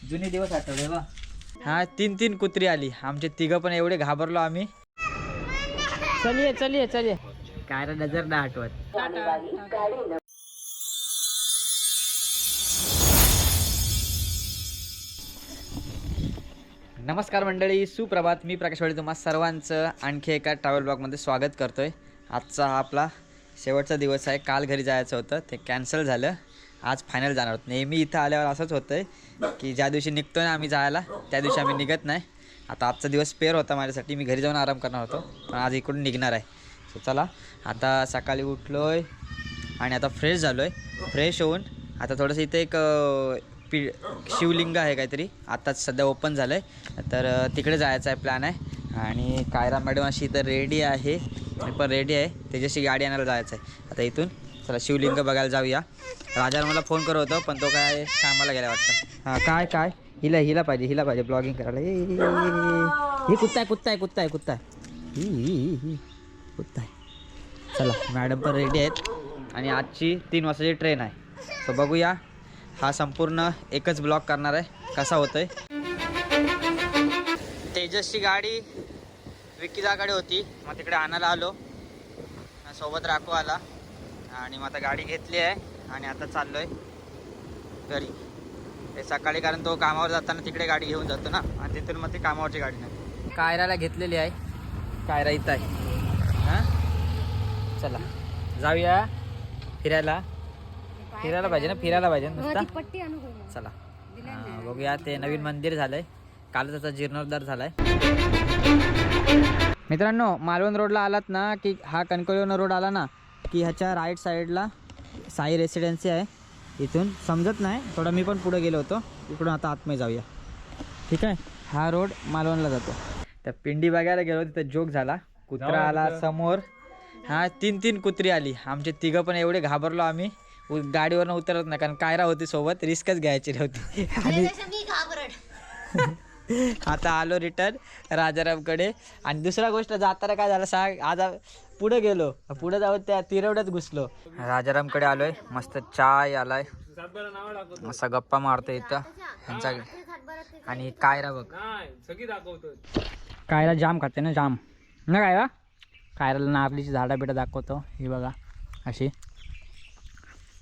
जुने दिवस आठवले बा. हा 3 कुत्री आली. आमचे तिघं पण एवढे घाबरलो आम्ही. चलिये चलिये चलिये. काय रे नजर ना आठवत. नमस्कार मंडळी, सुप्रभात. मी प्रकाश वाडे तुम्हा सर्वांचं आणखी एका ट्रॅव्हल ब्लॉगमध्ये स्वागत करतोय. आजचा हा आपला शेवटचा दिवस आहे. काल घरी जायचं होतं, ते कॅन्सल झालं. आज फायनल जाणार आहोत. नेहमी इथं आल्यावर असंच होतंय की ज्या दिवशी निघतोय ना आम्ही जायला, त्या दिवशी आम्ही निघत नाही. आता आजचा दिवस स्पेअर होता माझ्यासाठी. मी घरी जाऊन आराम करणार होतो, पण आज इकडून निघणार आहे. सो चला, आता सकाळी उठलोय आणि आता फ्रेश झालो आहे. फ्रेश होऊन आता थोडंसं इथे एक शिवलिंग आहे काहीतरी, आत्ताच सध्या ओपन झालं आहे, तर तिकडे जायचा आहे प्लॅन आहे. आणि कायरा मॅडम अशी इथं रेडी आहे, मी पण रेडी आहे. त्याच्याशी गाडी आणायला जायचं आहे. आता इथून चला शिवलिंग बघायला जाऊया. राजाला मला फोन करत होतं, पण तो काय कामाला गेला वाटतं. हां काय हिला पाहिजे ब्लॉगिंग करायला. ही कुत्ता आहे कुत्ता आहे. चला, मॅडम पण रेडी आहेत आणि आजची 3 वाजताची ट्रेन आहे. सो बघूया, हा संपूर्ण एकच ब्लॉग करणार आहे, कसा होतोय. तेजसची गाडी विक्कीदाकडे होती, मग तिकडे आणायला आलो. सोबत राखू आला आणि मग आता गाडी घेतली आहे आणि आता चाललो आहे घरी. ते सकाळी, कारण तो कामावर जाताना तिकडे गाडी घेऊन जातो ना, आणि तिथून मग ती कामावरची गाडी नाही. कायराला घेतलेली आहे. कायरा इथं आहे. हां चला जाऊया फिरायला पाहिजे नुसता. चला बघूया. ते नवीन मंदिर झालंय, काल त्याचा जीर्णोद्धार झालाय. मित्रांनो, मालवण रोडला आलात ना की हा कणकवली रोड आला ना की ह्याच्या राईट साईडला साई रेसिडेन्सी आहे. इथून समजत नाही थोडं, मी पण पुढे गेलो होतो. इकडून आता आतमध्ये जाऊया, ठीक आहे. हा रोड मालवणला जातो. त्या पिंडी बघायला गेलो, तिथं जोक झाला. कुत्रा आला समोर. हा 3 कुत्री आली. आमचे तिघं पण एवढे घाबरलो आम्ही, गाडीवरनं उतरत नाही, कारण कायरा होती सोबत, रिस्कच घ्यायची नव्हती. आणि आता आलो रिटर्न राजारामकडे. आणि दुसरा गोष्ट, जाताना काय झालं सांग, आज पुढे गेलो, पुढे जाऊन त्या तिरवड्यात घुसलो. राजारामकडे आलोय, मस्त चाय आलाय, मस्त गप्पा मारतो इथं ह्यांचा. आणि कायरा बघ, कायरा जाम खाते ना, जाम ना कायरा. कायराला नारळीची झाडं बिडं दाखवतो. ही बघा अशी,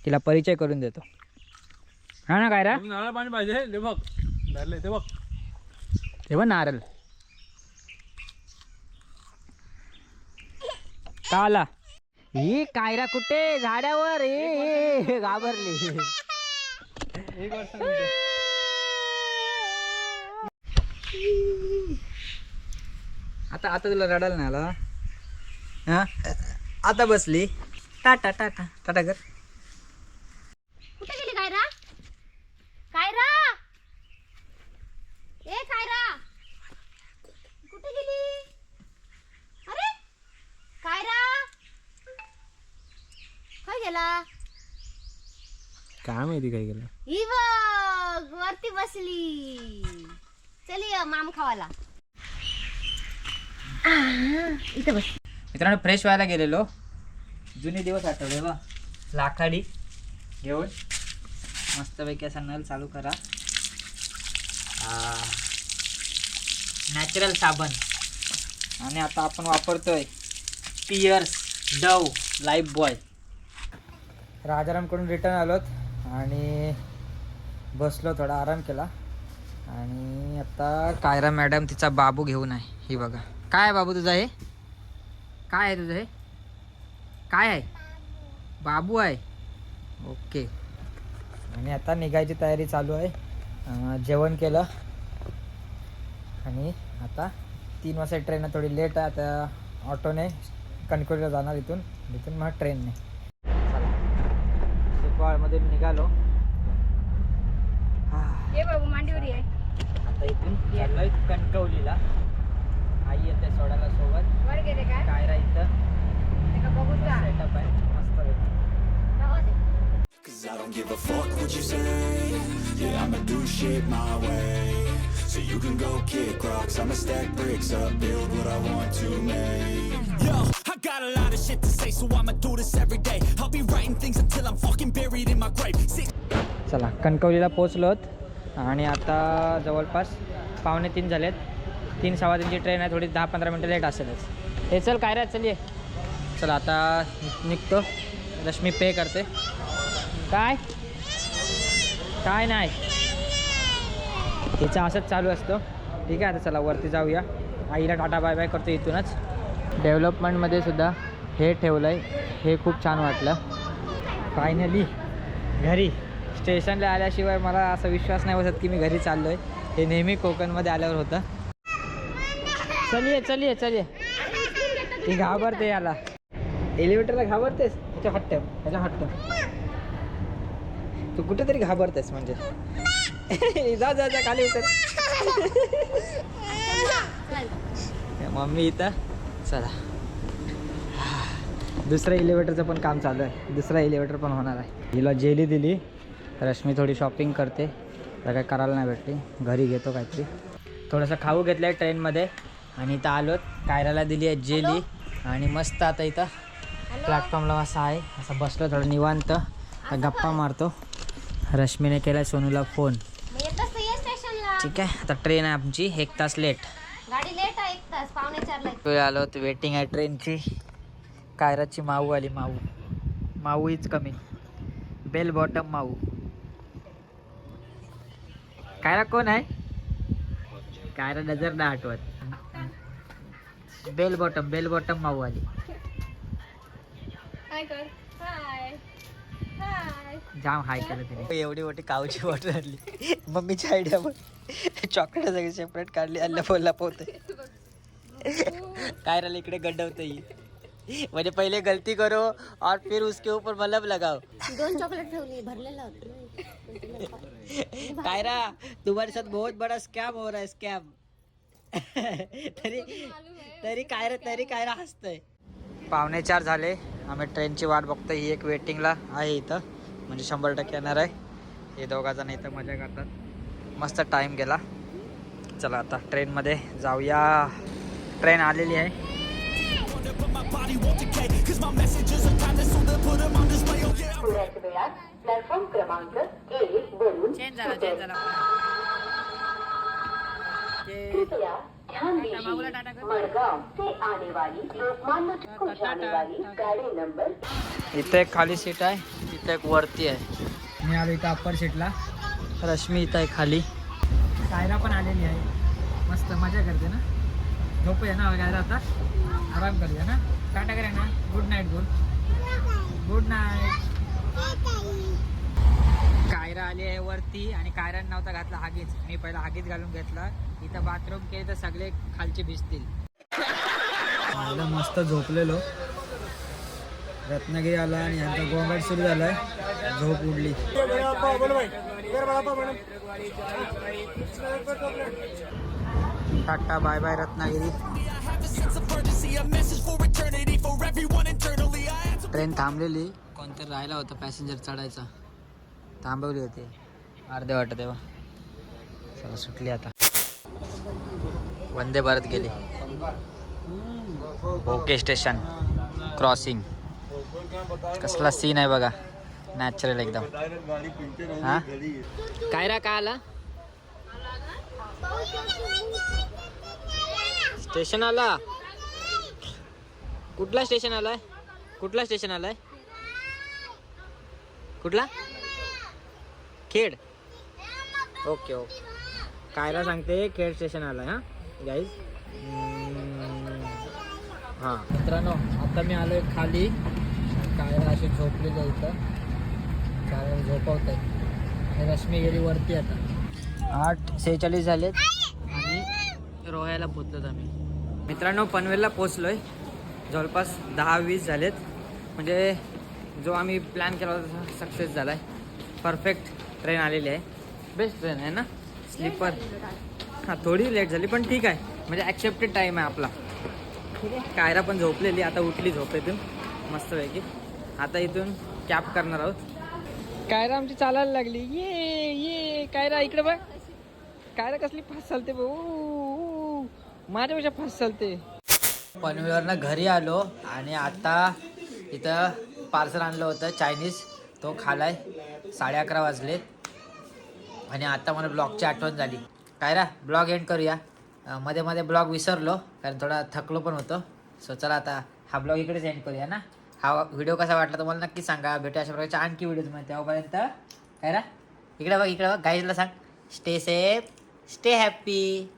तिला परिचय करून देतो. हा ना कायरा, नारळ पाणी पाहिजे ते बघ, ते बघ, ते बघ नारळ का आला. ही कायरा कुठे, झाडावर हे घाबरली. आता तुला रडायला नाही आला. हा आता बसली. टाटा टाटा टाटा कर. कुठे गेली कायरा? कायरा, ए कायरा, कुठे गेली? अरे कायरा, काय गेला? काय माहिती काय गेलं. ही बघ वरती बसली. चली माम खावाला. इथे बस. मित्रांनो, फ्रेश व्हायला गेलेलो. जुने दिवस आठवले बा. लाखाडी घेऊन मस्तपैकी असा नळ चालू करा. नॅचरल साबण. आणि आता आपण वापरतोय पियर्स डव लाईफ बॉय. राजारामकडून रिटर्न आलोत आणि बसलो, थोडा आराम केला. आणि आता कायरा मॅडम तिचा बाबू घेऊन आहे. ही बघा, काय आहे बाबू तुझा, हे काय आहे तुझं, हे काय आहे, बाबू आहे. ओके. आणि आता निघायची तयारी चालू आहे. जेवण केलं आणि आता 3 वाजता ट्रेन आहे, थोडी लेट आहे. आता ऑटोने कणकवलीला जाणार, इथून मग ट्रेनने. सुपवाळमधून निघालो. ये बाबू मांडीवरी आहे. आता इथून चाललोय कणकवलीला. आई येते सोडायला सोबत. वर गेले काय? कायरा इथं बघू सेटअप आहे मस्त. Cause I don't give a fuck what you say. Yeah, I'ma do shit my way. So you can go kick rocks, I'ma stack bricks up, build what I want to make. Yo, I got a lot of shit to say, so I'ma do this every day. I'll be writing things until I'm fucking buried in my grave. चला, कणकवलीला पोहोचलोत आणि आता जवळपास 2:45 झालेत. 3:15ची train आहे. थोडी 10-15 मिनटं late असेलच. हे चल काय रे, चल ये. चल आता निघतो. रश्मी पे करते. काय काय नाही, तिचं असंच चालू असतं. ठीक आहे, आता चला वरती जाऊया. आईला टाटा बाय बाय करतो इथूनच. डेव्हलपमेंटमध्ये सुद्धा हे ठेवलं आहे, हे खूप छान वाटलं. फायनली घरी. स्टेशनला आल्याशिवाय मला असा विश्वास नाही बसत की मी घरी चाललो आहे. हे नेहमी कोकणमध्ये आल्यावर होतं. चलिये चलिये चलिये. ती घाबरते याला, एलिव्हेटरला घाबरतेस. ह्याच्या हट्ट तू कुठेतरी घाबरतेस म्हणजे. जा जा जा खाली उतर. मम्मी इथं. चला, दुसरं एलिव्हेटरचं पण काम चालू आहे. दुसरा एलिव्हेटर पण होणार आहे. हिला जेली दिली. रश्मी थोडी शॉपिंग करते. तर काय करायला नाही भेटली. घरी घेतो काहीतरी. थोडंसं खाऊ घेतलं आहे ट्रेनमध्ये आणि इथं आलो. कायराला दिली आहे जेली. आणि मस्त आता इथं प्लॅटफॉर्मला असं आहे, असं बसलो थोडं निवांत. गप्पा मारतो. रश्मीने केला सोनूला फोन. ठीक आहे, आता ट्रेन आहे आमची 1 तास लेट. गाडी लेट आहे, 1 तास 3:45 आलो. तर वेटिंग आहे ट्रेनची. कायराची माऊ आली. माऊ इज कमी. बेल बॉटम माऊ. कायरा कोण आहे? कायरा नजर नाही आठवत. बेल बॉटम माऊ आली. जाम हाय केलं तिने. एवढी मोठी काऊची बॉटल आणली. मम्मीची आयडिया पण. चॉकलेट सगळी सेपरेट काढली. अल्ला पोहते. कायराला इकडे गड्डवते ही. म्हणजे पहिले गलती करो और फिर उसके ऊपर मलब लगाओ. 2 चॉकलेट ठेवली, भरलेला होता. कायरा तुम्हारे साथ बहुत बड़ा स्कैम हो रहा है. स्कैम. तरी कायरा हसतंय. 3:45 झाले. आम्ही ट्रेनची वाट बघतो. ही एक वेटिंगला आहे इथं, म्हणजे 100% येणार आहे. हे दोघा जण इथं मजा करतात. मस्त टाईम गेला. चला आता ट्रेनमध्ये जाऊया. ट्रेन आलेली आहे. प्लॅटफॉर्म क्रमांक 1 वरून चेंज झाला. कृपया ध्यान दीजिए, मडगाव से आने वाली लोकमान्य टिळक जाने वाली गाड़ी नंबर. इथे एक खाली सीट आहे, इथे एक वरती आहे. मी आलो इथं अप्पर सीटला. रश्मी इथं आहे खाली. कायरा पण आलेली आहे. मस्त मजा करते ना. झोपूया ना कायरा, आता आराम करूया ना. टाटा करूया ना. Good night. Good night. कायरा आली आहे वरती आणि कायराने नव्हता घातला हागीच. मी पहिला हागीच घालून घेतला. इथं बाथरूम केले तर सगळे खालचे भिजतील. मस्त झोपलेलो. रत्नागिरी आला आणि यांचा गोंगाट सुरू झालाय. झोप उडली. Tata bye bye Ratnagiri. Train थांबलेली. कोणतरी राहिला होता पॅसेंजर चढायचा. थांबवली होती अर्धे वाटत तेव्हा. चला सुटली आता. वंदे भारत गेली. Okay station crossing. कसला सीन आहे बघा. नॅचरल एकदम. हा कायरा का आला? स्टेशन आला. कुठला स्टेशन आलाय? कुठला? खेड. ओके. कायरा सांगते खेड स्टेशन आलाय. हा गाईज. हां मित्रांनो, आता मी आलोय खाली. कायरा अशी झोपलेली आहे इथं. कायरा झोपवत आहे आणि रश्मी गेली वरती. आता 8:46 झालेत आणि रोह्याला पोचलोत आम्ही. मित्रांनो पनवेलला पोचलोय. जवळपास 10-20 झालेत. म्हणजे जो आम्ही प्लॅन केला होता सक्सेस झाला आहे. परफेक्ट ट्रेन आलेली आहे. बेस्ट ट्रेन आहे ना. स्लीपर. हां थोडी लेट झाली पण ठीक आहे. म्हणजे ॲक्सेप्टेड टाईम आहे आपला. ठीक आहे. कायरा पण झोपलेली. आता उठली झोपेतून मस्तपैकी. आता इथून कॅब करणार आहोत. कायरा आमची चालायला लागली. ये कायरा इकडे बघ. कायरा कसली फास्ट चालते भाऊ. माझ्यापेक्षा फास्ट चालते. पनवेलवरनं घरी आलो आणि आता इथं पार्सल आणलं होतं चायनीज. तो खालाय. 11:30 वाजलेत. आणि आता मला ब्लॉगची आठवण झाली. काय रा ब्लॉग एंड करूया. मध्ये मध्ये ब्लॉग विसरलो कारण थोडा थकलो पण होतो. सो चला आता हा ब्लॉग इकडेच एंड करूया ना. हा व्हिडिओ कसा वाटला तुम्हाला नक्की सांगा. भेटूया अशा प्रकारच्या आणखी व्हिडिओ तुम्हाला. तेव्हापर्यंत काय रा इकडे बघ गाईजला सांग स्टे सेफ स्टे हॅप्पी.